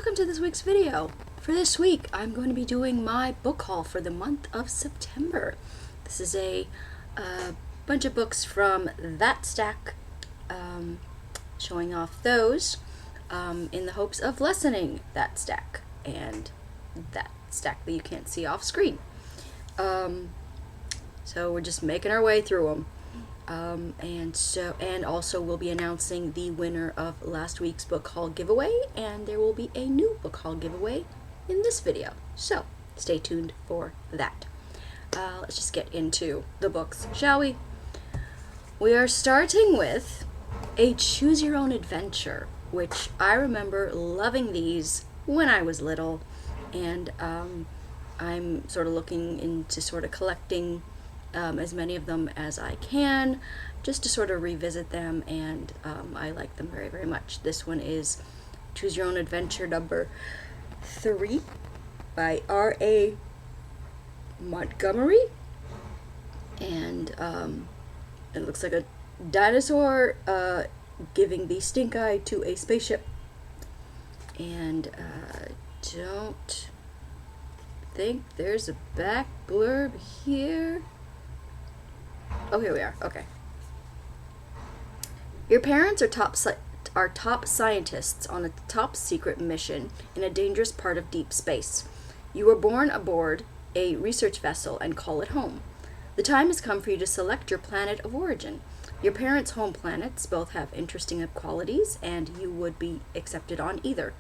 welcome to this week's video. For this week, I'm going to be doing my book haul for the month of September. This is a bunch of books from that stack, showing off those in the hopes of lessening that stack and that stack that you can't see off screen. So we're just making our way through them. And also we'll be announcing the winner of last week's book haul giveaway, and there will be a new book haul giveaway in this video. So stay tuned for that. Let's just get into the books, shall we? We are starting with a Choose Your Own Adventure, which I remember loving these when I was little, and I'm sort of looking into sort of collecting as many of them as I can, just to sort of revisit them, and I like them very, very much. This one is Choose Your Own Adventure number 3 by R.A. Montgomery, and it looks like a dinosaur giving the stink eye to a spaceship, and don't think there's a back blurb here. Oh, here we are. Okay. Your parents are top scientists on a top secret mission in a dangerous part of deep space. You were born aboard a research vessel and call it home. The time has come for you to select your planet of origin. Your parents' home planets both have interesting qualities, and you would be accepted on either.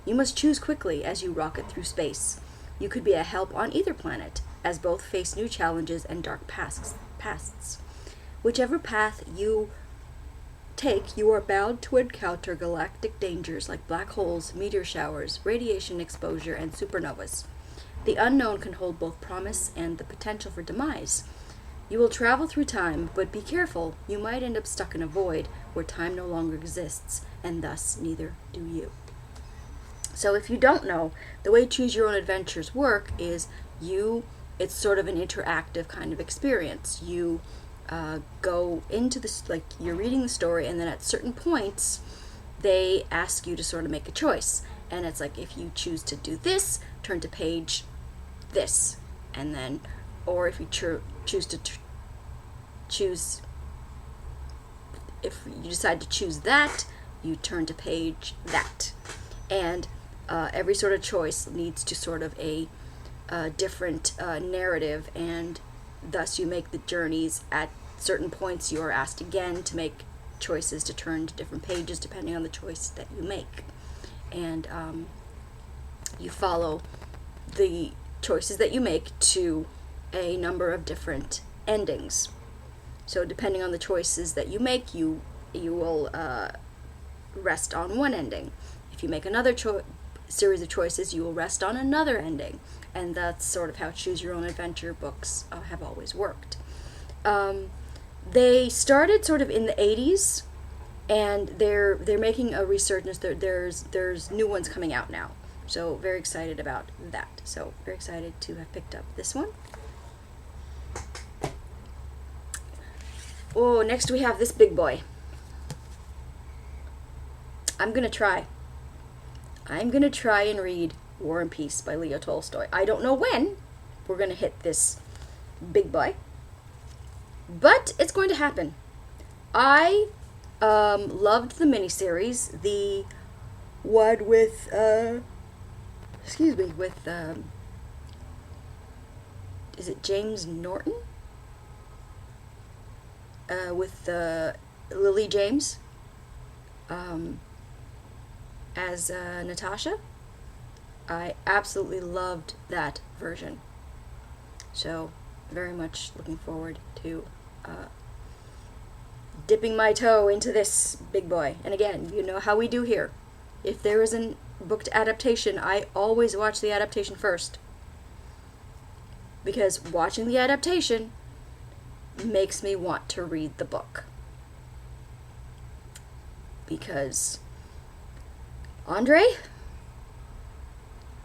You must choose quickly as you rocket through space. You could be a help on either planet, as both face new challenges and dark pasts. Whichever path you take, you are bound to encounter galactic dangers like black holes, meteor showers, radiation exposure, and supernovas. The unknown can hold both promise and the potential for demise. You will travel through time, but be careful. You might end up stuck in a void where time no longer exists, and thus neither do you. So if you don't know, the way Choose Your Own Adventures work is it's sort of an interactive kind of experience. You go into this, like, you're reading the story, and then at certain points they ask you to sort of make a choice, and it's like, if you choose to do this, turn to page this, and then, or if you if you decide to choose that, you turn to page that, and every sort of choice leads to sort of a different narrative, and thus you make the journeys. At certain points you are asked again to make choices to turn to different pages depending on the choice that you make, and you follow the choices that you make to a number of different endings. So depending on the choices that you make, you will rest on one ending. If you make another series of choices, you will rest on another ending, and that's sort of how Choose Your Own Adventure books have always worked. They started sort of in the 80s, and they're making a resurgence. There's new ones coming out now, so very excited about that. So very excited to have picked up this one. Oh, next we have this big boy. I'm gonna try and read War and Peace by Leo Tolstoy. I don't know when we're going to hit this big boy, but it's going to happen. I loved the miniseries, the one with, is it James Norton? With Lily James as Natasha. I absolutely loved that version. So, very much looking forward to dipping my toe into this big boy. And again, you know how we do here. If there is a booked adaptation, I always watch the adaptation first, because watching the adaptation makes me want to read the book. Because Andre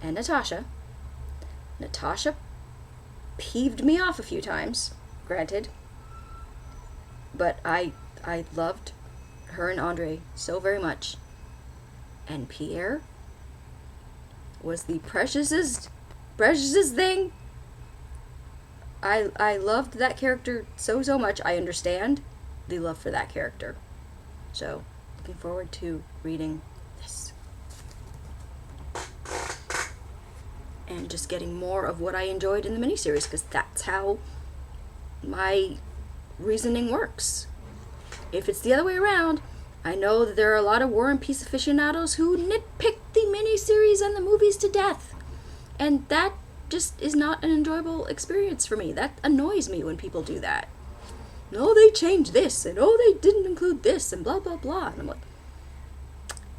and Natasha peeved me off a few times, granted, but I loved her and Andre so very much, and Pierre was the preciousest thing. I loved that character so much. I understand the love for that character. So, looking forward to reading this. And just getting more of what I enjoyed in the miniseries, because that's how my reasoning works. If it's the other way around, I know that there are a lot of War and Peace aficionados who nitpick the miniseries and the movies to death. And that just is not an enjoyable experience for me. That annoys me when people do that. No, they changed this, and oh, they didn't include this, and blah, blah, blah. And I'm like,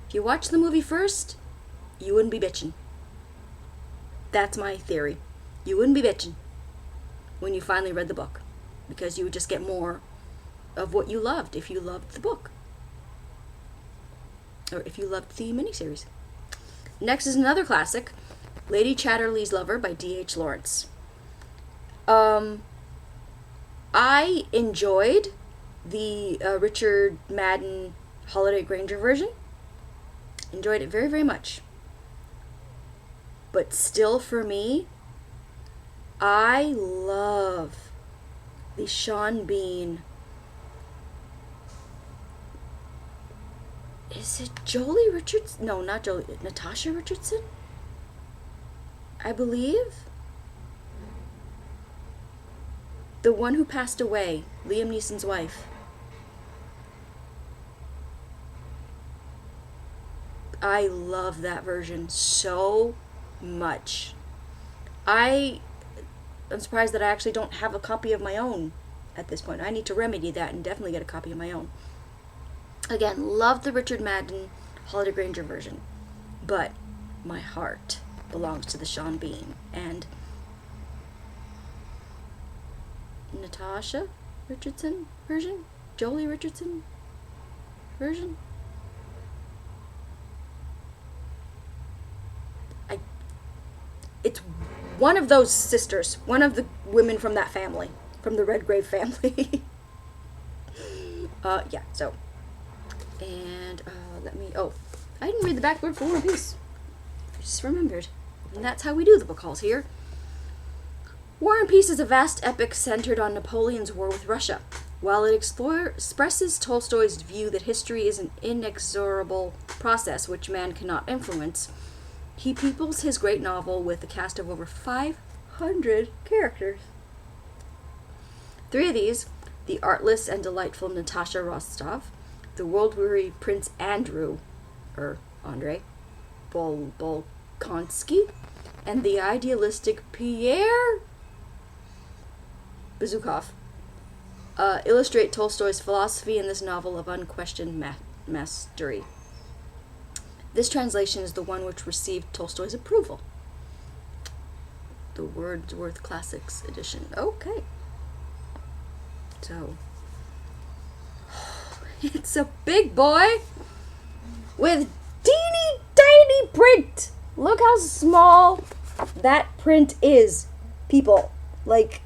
if you watch the movie first, you wouldn't be bitching. That's my theory. You wouldn't be bitching when you finally read the book, because you would just get more of what you loved if you loved the book, or if you loved the miniseries. Next is another classic, Lady Chatterley's Lover by D.H. Lawrence. I enjoyed the Richard Madden Holiday Granger version. Enjoyed it very, very much. But still, for me, I love the Sean Bean. Is it Jolie Richardson? No, not Jolie. Natasha Richardson? I believe. The one who passed away, Liam Neeson's wife. I love that version so much. I'm surprised that I actually don't have a copy of my own at this point. I need to remedy that and definitely get a copy of my own. Again, love the Richard Madden Holiday Granger version, but my heart belongs to the Sean Bean and Natasha Richardson version? Jolie Richardson version? It's one of those sisters, one of the women from that family, from the Redgrave family. Yeah, so. And, I didn't read the backboard for War and Peace. I just remembered. And that's how we do the book hauls here. War and Peace is a vast epic centered on Napoleon's war with Russia. While it expresses Tolstoy's view that history is an inexorable process which man cannot influence, he peoples his great novel with a cast of over 500 characters. 3 of these, the artless and delightful Natasha Rostov, the world-weary Prince Andrew, Andrei, Bolkonsky, and the idealistic Pierre Bezukhov, illustrate Tolstoy's philosophy in this novel of unquestioned mastery. This translation is the one which received Tolstoy's approval. The Wordsworth Classics edition. Okay. So, it's a big boy with teeny tiny print. Look how small that print is, people. Like,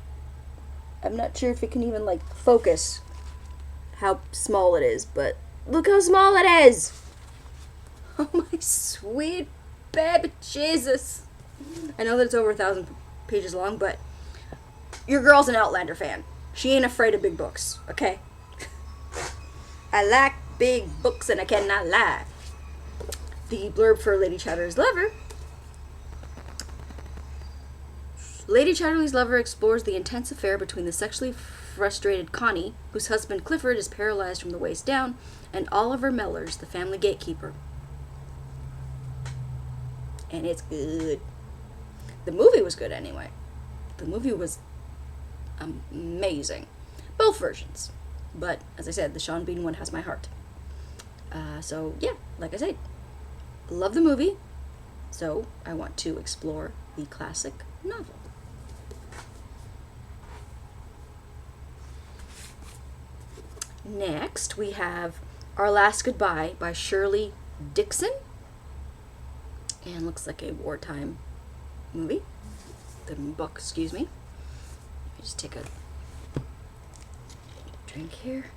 I'm not sure if it can even, focus how small it is, but look how small it is. Oh, my sweet baby Jesus. I know that it's over 1,000 pages long, but your girl's an Outlander fan. She ain't afraid of big books, okay? I like big books and I cannot lie. The blurb for Lady Chatterley's Lover. Lady Chatterley's Lover explores the intense affair between the sexually frustrated Connie, whose husband Clifford is paralyzed from the waist down, and Oliver Mellors, the family gatekeeper. And it's good. The movie was good anyway. The movie was amazing. Both versions. But, as I said, the Sean Bean one has my heart. So, yeah, like I said, love the movie. So, I want to explore the classic novel. Next, we have Our Last Goodbye by Shirley Dixon. And looks like a wartime movie. The book, excuse me. Let me just take a drink here.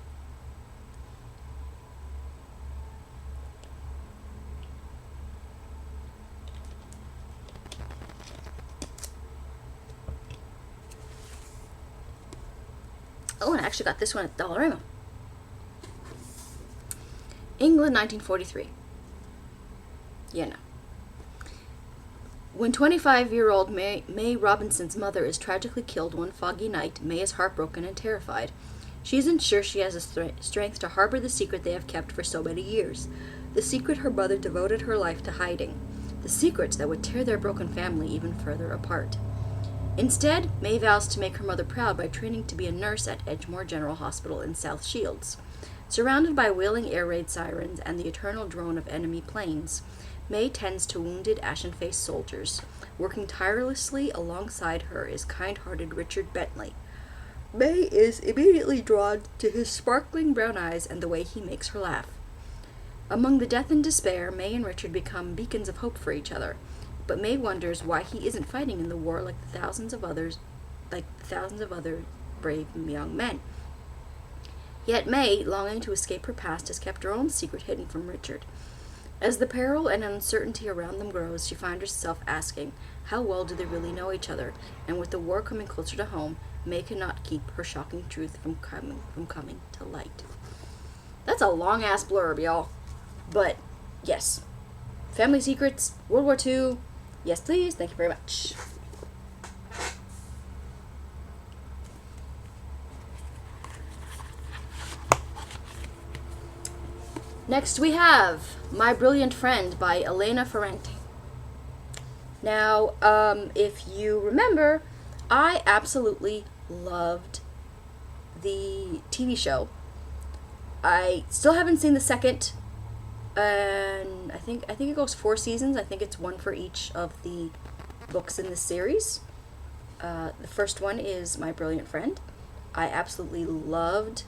Oh, and I actually got this one at Dollarama. England, 1943. Yeah, no. When 25-year-old May Robinson's mother is tragically killed one foggy night, May is heartbroken and terrified. She isn't sure she has the strength to harbor the secret they have kept for so many years. The secret her mother devoted her life to hiding. The secret that would tear their broken family even further apart. Instead, May vows to make her mother proud by training to be a nurse at Edgemoor General Hospital in South Shields. Surrounded by wailing air raid sirens and the eternal drone of enemy planes, May tends to wounded, ashen-faced soldiers. Working tirelessly alongside her is kind-hearted Richard Bentley. May is immediately drawn to his sparkling brown eyes and the way he makes her laugh. Among the death and despair, May and Richard become beacons of hope for each other. But May wonders why he isn't fighting in the war like thousands of other brave young men. Yet May, longing to escape her past, has kept her own secret hidden from Richard. As the peril and uncertainty around them grows, she finds herself asking, how well do they really know each other? And with the war coming closer to home, May cannot keep her shocking truth from coming to light. That's a long-ass blurb, y'all. But, yes. Family Secrets, World War II. Yes, please. Thank you very much. Next we have My Brilliant Friend by Elena Ferrante. Now, if you remember, I absolutely loved the TV show. I still haven't seen the second, and I think it goes 4 seasons. I think it's one for each of the books in the series. The first one is My Brilliant Friend. I absolutely loved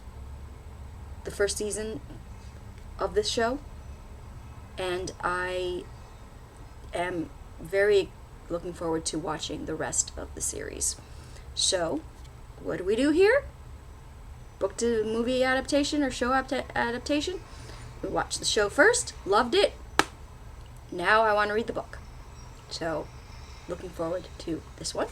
the first season of this show, and I am very looking forward to watching the rest of the series. So, what do we do here? Book to movie adaptation or show adaptation? We watched the show first, loved it. Now I want to read the book. So, looking forward to this one.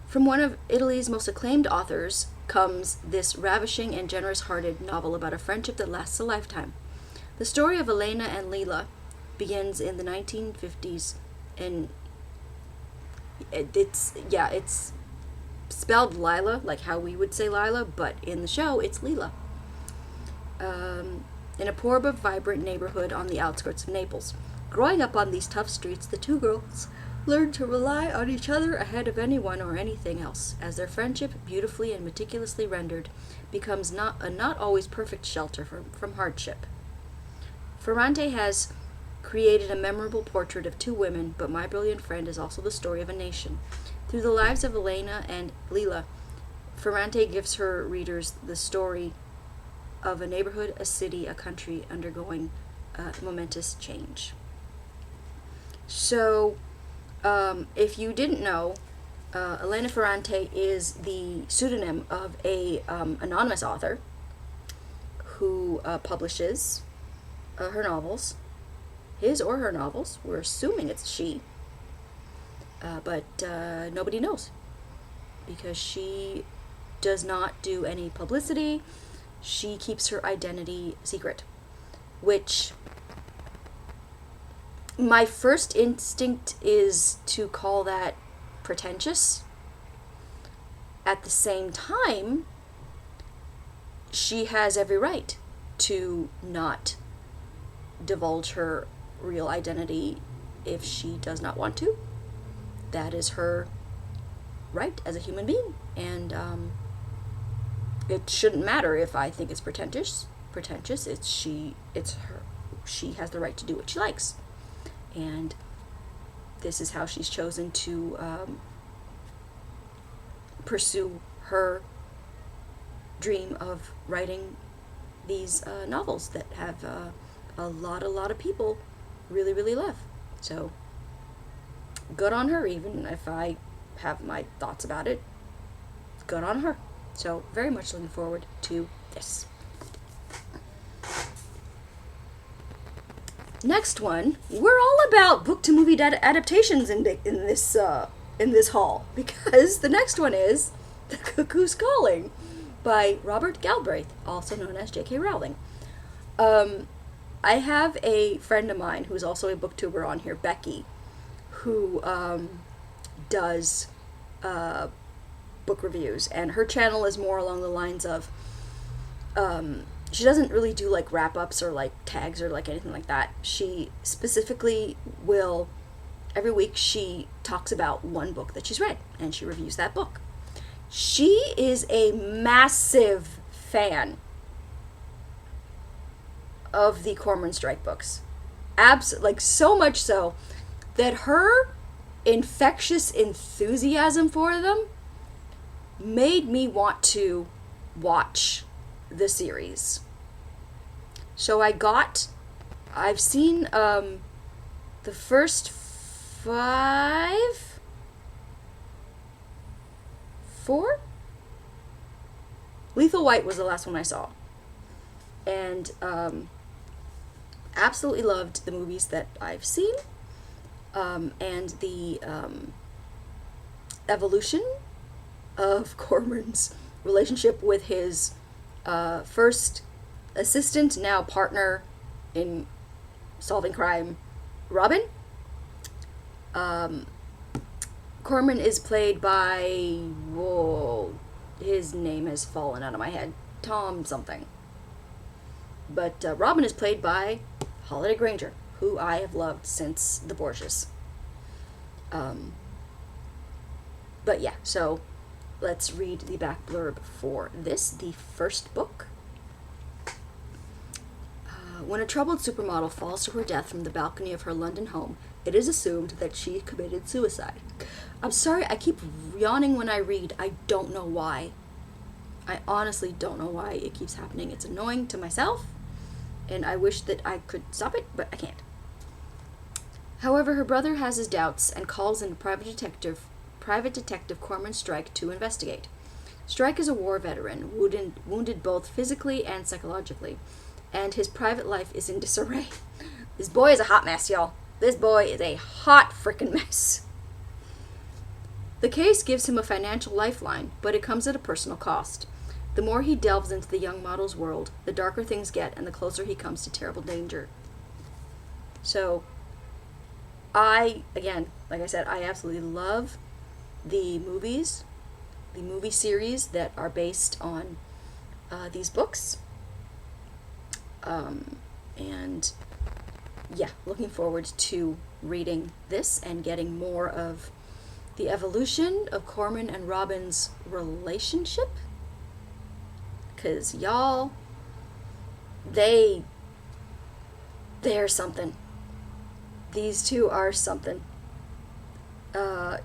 From one of Italy's most acclaimed authors comes this ravishing and generous-hearted novel about a friendship that lasts a lifetime. The story of Elena and Lila begins in the 1950s, and it's spelled Lila, like how we would say Lila, but in the show it's Lila. In a poor but vibrant neighborhood on the outskirts of Naples. Growing up on these tough streets, the two girls learn to rely on each other ahead of anyone or anything else, as their friendship, beautifully and meticulously rendered, becomes not always perfect shelter from hardship. Ferrante has created a memorable portrait of two women, but My Brilliant Friend is also the story of a nation. Through the lives of Elena and Lila, Ferrante gives her readers the story of a neighborhood, a city, a country undergoing momentous change. So, if you didn't know, Elena Ferrante is the pseudonym of a anonymous author who publishes her novels, his or her novels. We're assuming it's she, but nobody knows because she does not do any publicity. She keeps her identity secret, which my first instinct is to call that pretentious. At the same time, she has every right to not divulge her real identity if she does not want to. That is her right as a human being, and it shouldn't matter if I think it's pretentious. It's her. She has the right to do what she likes. And this is how she's chosen to pursue her dream of writing these novels that have a lot of people really, really love. So, good on her, even if I have my thoughts about it. Good on her. So, very much looking forward to this. Next one, we're all about book to movie adaptations in this in this haul because the next one is The Cuckoo's Calling by Robert Galbraith, also known as J.K. Rowling. I have a friend of mine who's also a booktuber on here, Becky, who does book reviews, and her channel is more along the lines of she doesn't really do like wrap-ups or like tags or like anything like that. She specifically will, every week she talks about one book that she's read and she reviews that book. She is a massive fan of the Cormoran Strike books. Like so much so that her infectious enthusiasm for them made me want to watch the series. So I've seen the first 4? Lethal White was the last one I saw. And absolutely loved the movies that I've seen. And the evolution of Cormoran's relationship with his first assistant, now partner in solving crime, Robin. Cormoran is played by, his name has fallen out of my head, Tom something. But Robin is played by Holiday Granger, who I have loved since The Borgias. But yeah, so let's read the back blurb for this, the first book. When a troubled supermodel falls to her death from the balcony of her London home, it is assumed that she committed suicide. I'm sorry, I keep yawning when I read. I don't know why. I honestly don't know why it keeps happening. It's annoying to myself, and I wish that I could stop it, but I can't. However, her brother has his doubts and calls in private detective Cormoran Strike to investigate. Strike is a war veteran, wounded both physically and psychologically, and his private life is in disarray. This boy is a hot mess, y'all. This boy is a hot frickin' mess. The case gives him a financial lifeline, but it comes at a personal cost. The more he delves into the young model's world, the darker things get and the closer he comes to terrible danger. So, again, like I said, I absolutely love the movies, the movie series that are based on these books. And yeah, looking forward to reading this and getting more of the evolution of Cormoran and Robin's relationship. Because y'all, they're something. These two are something. Then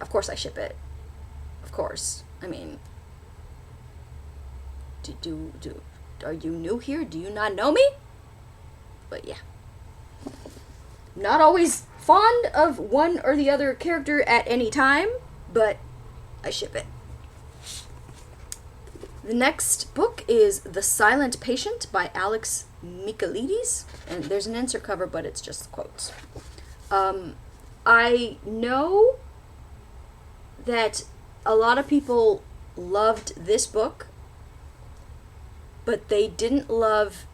of course I ship it. Of course. I mean, are you new here? Do you not know me? But yeah. Not always fond of one or the other character at any time, but I ship it. The next book is The Silent Patient by Alex Michaelides, and there's an insert cover, but it's just quotes. I know that a lot of people loved this book, but they didn't love,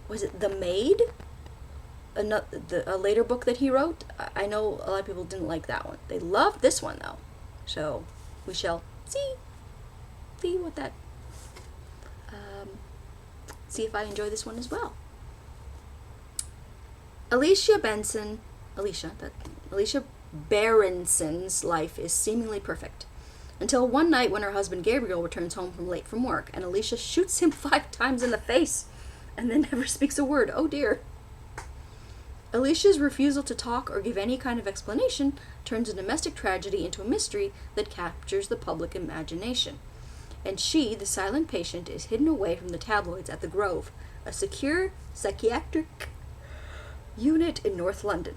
was it The Maid? A later book that he wrote. I know a lot of people didn't like that one. They loved this one, though. So, we shall see what that, see if I enjoy this one as well. Alicia Berenson's life is seemingly perfect. Until one night when her husband Gabriel returns home late from work, and Alicia shoots him 5 times in the face, and then never speaks a word. Oh dear. Alicia's refusal to talk or give any kind of explanation turns a domestic tragedy into a mystery that captures the public imagination. And she, the silent patient, is hidden away from the tabloids at the Grove, a secure psychiatric unit in North London.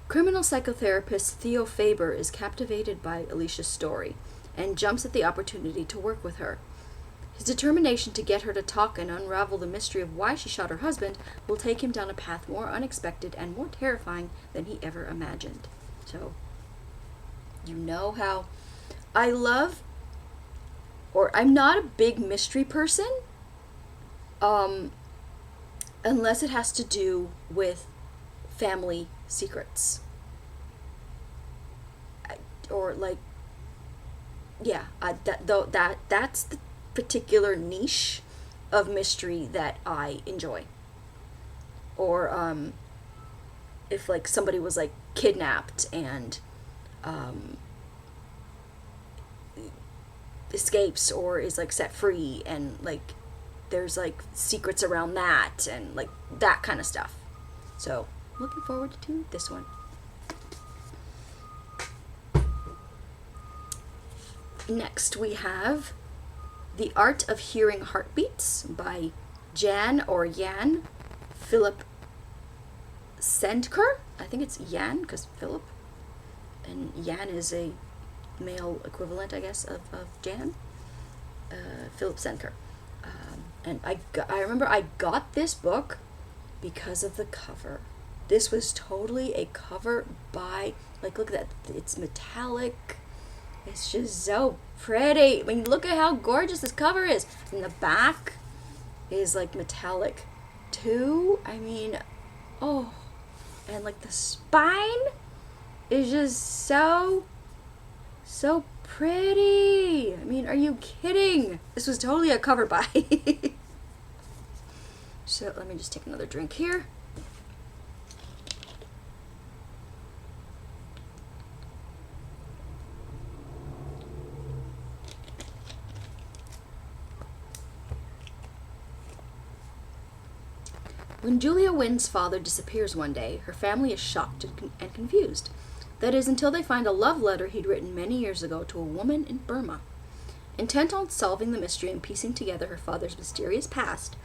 Criminal psychotherapist Theo Faber is captivated by Alicia's story and jumps at the opportunity to work with her. His determination to get her to talk and unravel the mystery of why she shot her husband will take him down a path more unexpected and more terrifying than he ever imagined. So, you know how I love, or I'm not a big mystery person, unless it has to do with family secrets. Or like, yeah, that's the particular niche of mystery that I enjoy. Or if like somebody was like kidnapped and escapes or is like set free, and like there's like secrets around that and like that kind of stuff. So looking forward to this one. Next we have The Art of Hearing Heartbeats by Jan Philip Sendker. I think it's Jan because Philip, and Jan is a male equivalent, I guess, of Jan. Philip Sendker. And I remember I got this book because of the cover. This was totally a cover by, like, look at that. It's metallic. It's just so pretty. I mean, look at how gorgeous this cover is. And the back is like metallic too. I mean, oh. And like the spine is just so pretty. I mean, are you kidding? This was totally a cover buy. So let me just take another drink here. When Julia Wynn's father disappears one day, her family is shocked and confused. That is, until they find a love letter he'd written many years ago to a woman in Burma. Intent on solving the mystery and piecing together her father's mysterious past,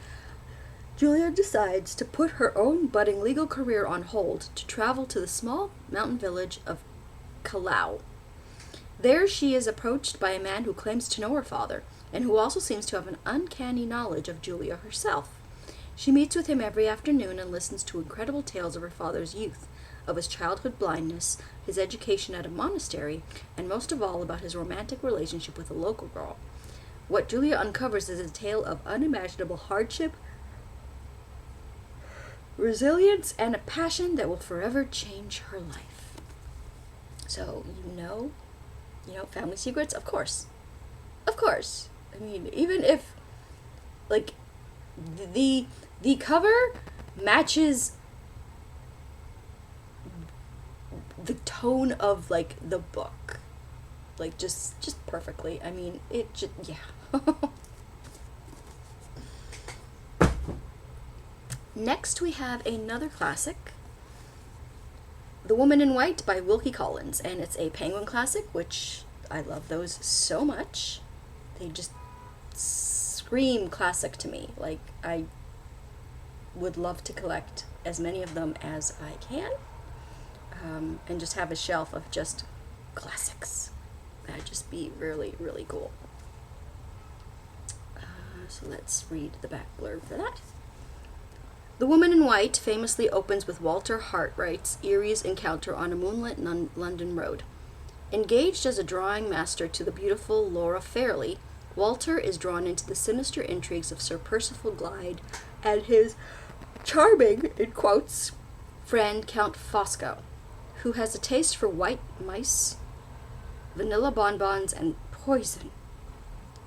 Julia decides to put her own budding legal career on hold to travel to the small mountain village of Kalau. There she is approached by a man who claims to know her father, and who also seems to have an uncanny knowledge of Julia herself. She meets with him every afternoon and listens to incredible tales of her father's youth, of his childhood blindness, his education at a monastery, and most of all about his romantic relationship with a local girl. What Julia uncovers is a tale of unimaginable hardship, resilience, and a passion that will forever change her life. So, you know, family secrets? Of course. Of course. I mean, even if, like, the cover matches the tone of, like, the book. Like, just perfectly. I mean, it just, yeah. Next, we have another classic, The Woman in White by Wilkie Collins, and it's a Penguin classic, which I love those so much. They just scream classic to me. Like, I would love to collect as many of them as I can, and just have a shelf of just classics. That'd just be really, really cool. So let's read the back blurb for that. The Woman in White famously opens with Walter Hartwright's Erie's encounter on a moonlit London road. Engaged as a drawing master to the beautiful Laura Fairley, Walter is drawn into the sinister intrigues of Sir Percival Glyde and his charming, in quotes, friend Count Fosco, who has a taste for white mice, vanilla bonbons, and poison.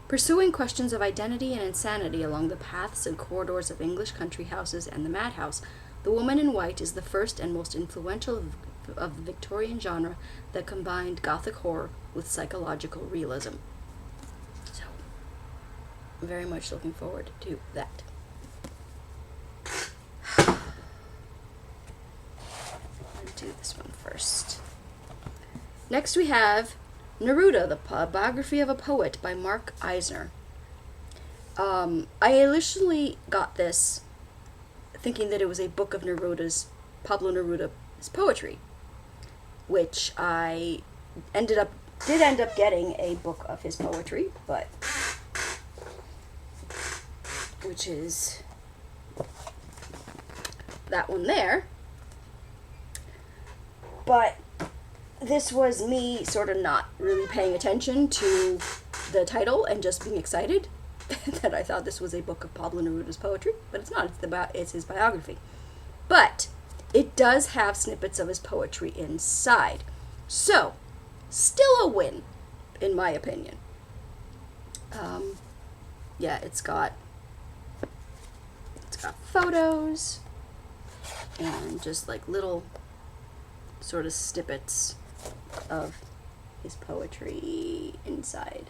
Pursuing questions of identity and insanity along the paths and corridors of English country houses and the madhouse, The Woman in White is the first and most influential of the Victorian genre that combined Gothic horror with psychological realism. So, I'm very much looking forward to that. I'll do this one first. Next we have Neruda, the Biography of a Poet by Mark Eisner. I initially got this thinking that it was a book of Pablo Neruda's poetry, which I did end up getting a book of his poetry, but which is that one there. But this was me sort of not really paying attention to the title and just being excited that I thought this was a book of Pablo Neruda's poetry, but it's not. It's his biography. But it does have snippets of his poetry inside. So, still a win, in my opinion. Yeah, it's got photos and just like little sort of snippets of his poetry inside.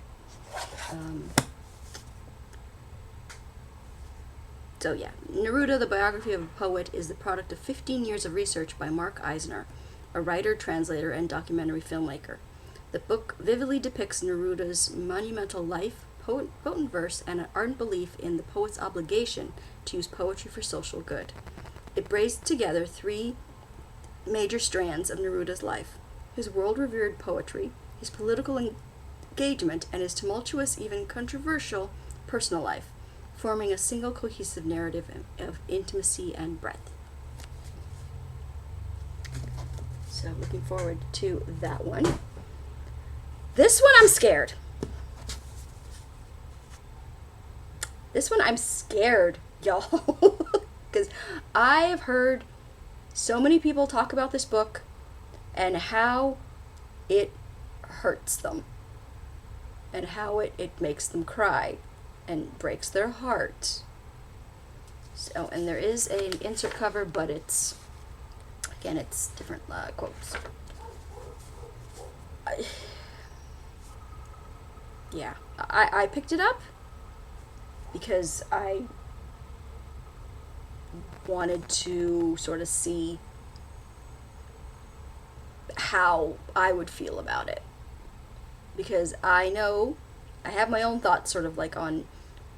So yeah, Neruda, the biography of a poet, is the product of 15 years of research by Mark Eisner, a writer, translator, and documentary filmmaker. The book vividly depicts Neruda's monumental life, potent verse, and an ardent belief in the poet's obligation to use poetry for social good. It brings together three major strands of Neruda's life: his world-revered poetry, his political engagement, and his tumultuous, even controversial, personal life, forming a single cohesive narrative of intimacy and breadth. So, looking forward to that one. This one, I'm scared. This one, I'm scared, y'all. Because I've heard so many people talk about this book and how it hurts them and how it makes them cry and breaks their heart. So, and there is an insert cover, but it's different quotes. I picked it up because I wanted to sort of see how I would feel about it, because I know I have my own thoughts sort of like on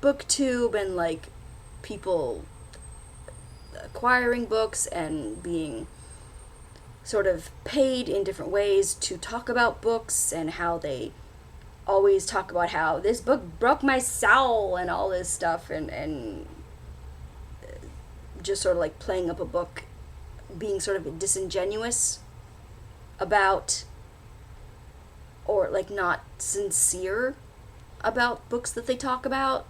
BookTube and like people acquiring books and being sort of paid in different ways to talk about books, and how they always talk about how this book broke my soul and all this stuff, and just sort of like playing up a book, being sort of disingenuous about, or like not sincere about books that they talk about,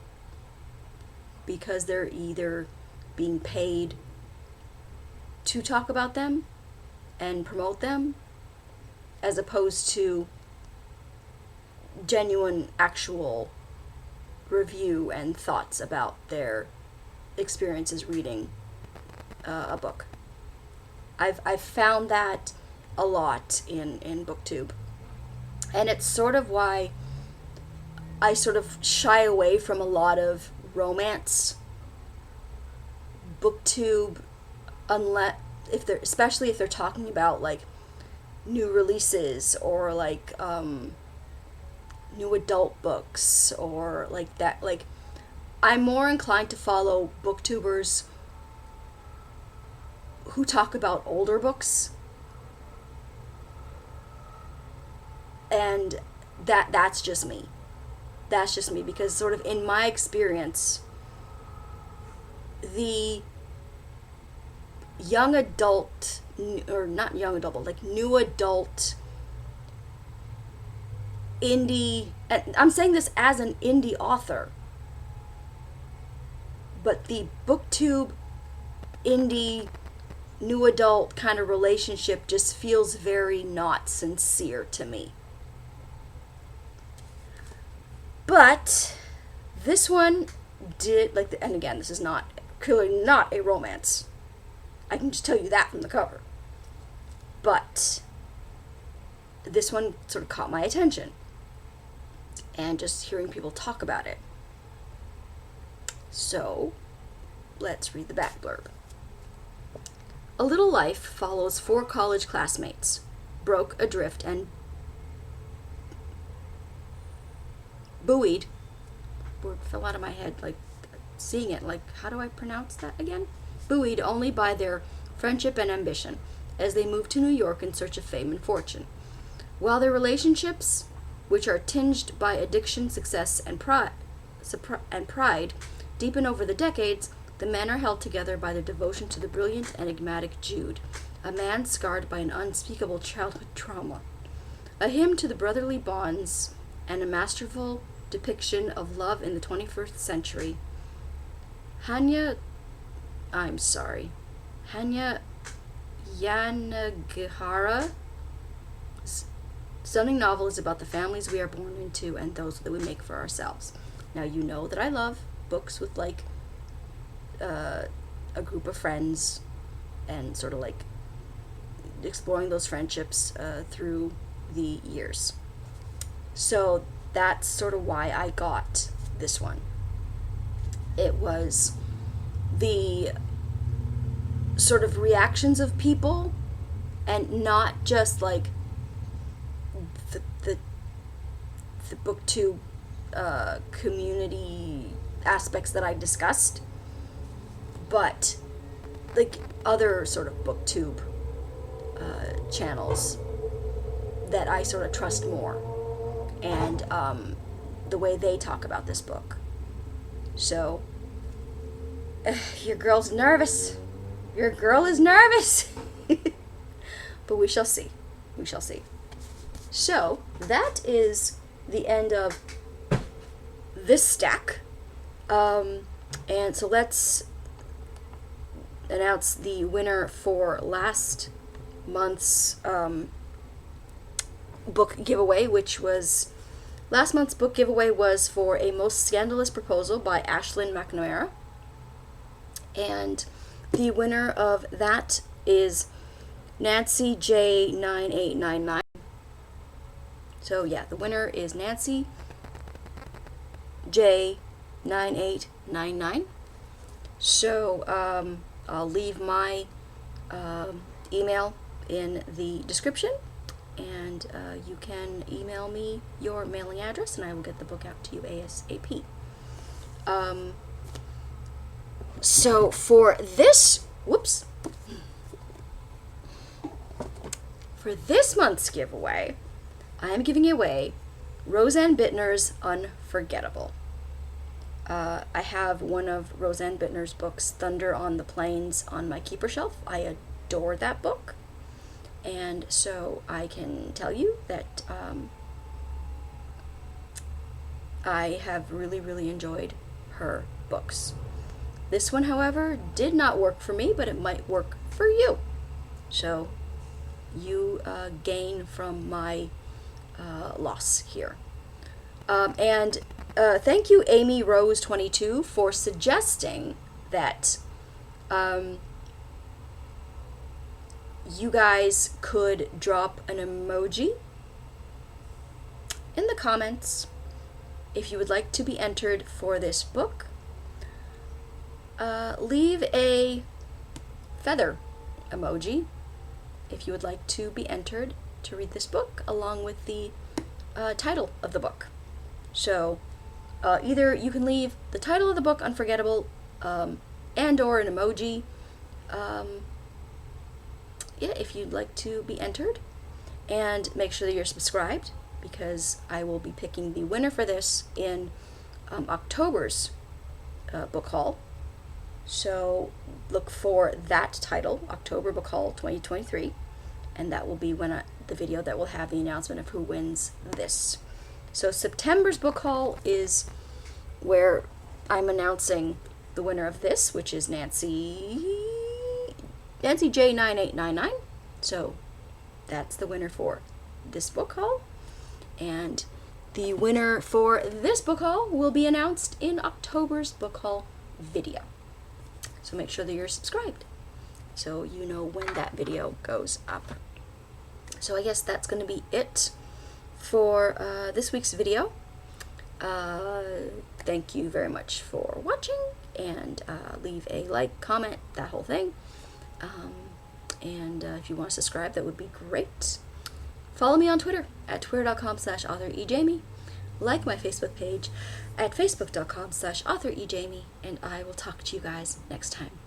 because they're either being paid to talk about them and promote them, as opposed to genuine, actual review and thoughts about their experiences reading a book. I've found that a lot in BookTube, and it's sort of why I sort of shy away from a lot of romance BookTube, especially if they're talking about like new releases or like new adult books or like that. Like, I'm more inclined to follow booktubers who talk about older books, and that's just me. That's just me, because sort of in my experience, the young adult, or not young adult, but like new adult indie, and I'm saying this as an indie author, but the BookTube indie new adult kind of relationship just feels very not sincere to me. But this one did, like, and again, this is not, clearly not a romance. I can just tell you that from the cover. But this one sort of caught my attention, and just hearing people talk about it. So, let's read the back blurb. A Little Life follows 4 college classmates, broke adrift and buoyed. Word fell out of my head, like, seeing it, like, how do I pronounce that again? Buoyed only by their friendship and ambition, as they move to New York in search of fame and fortune. While their relationships, which are tinged by addiction, success, and pride, deepen over the decades, The men are held together by their devotion to the brilliant, enigmatic Jude, a man scarred by an unspeakable childhood trauma. A hymn to the brotherly bonds and a masterful depiction of love in the 21st century. Hanya Yanagihara's stunning novel is about the families we are born into and those that we make for ourselves. Now, you know that I love books with like a group of friends and sort of like exploring those friendships through the years. So that's sort of why I got this one. It was the sort of reactions of people, and not just like the booktube community aspects that I discussed, but like other sort of booktube channels that I sort of trust more, and the way they talk about this book. So your girl's nervous. Your girl is nervous. But we shall see. We shall see. So that is the end of this stack. And so let's announce the winner for last month's book giveaway, which was last month's book giveaway was for A Most Scandalous Proposal by Ashlyn McNamara. And the winner of that is Nancy J9899. So yeah, the winner is Nancy J9899. So I'll leave my email in the description, and you can email me your mailing address and I will get the book out to you ASAP. So for this, for this month's giveaway, I am giving away Roseanne Bittner's Unforgettable. I have one of Roseanne Bittner's books, Thunder on the Plains, on my keeper shelf. I adore that book. And so I can tell you that I have really, really enjoyed her books. This one, however, did not work for me, but it might work for you. So you gain from my loss here. And thank you, Amy Rose 22, for suggesting that you guys could drop an emoji in the comments if you would like to be entered for this book. Leave a feather emoji if you would like to be entered to read this book along with the title of the book. So either you can leave the title of the book, Unforgettable, and or an emoji, if you'd like to be entered. And make sure that you're subscribed, because I will be picking the winner for this in October's book haul. So look for that title, October Book Haul 2023, and that will be when the video that will have the announcement of who wins this. So September's book haul is where I'm announcing the winner of this, which is Nancy J9899. So that's the winner for this book haul. And the winner for this book haul will be announced in October's book haul video. So make sure that you're subscribed so you know when that video goes up. So I guess that's going to be it for this week's video. Thank you very much for watching, and leave a like, comment, that whole thing. And if you want to subscribe, that would be great. Follow me on Twitter at twitter.com/authorejamie. Like my Facebook page at facebook.com/authorejamie, and I will talk to you guys next time.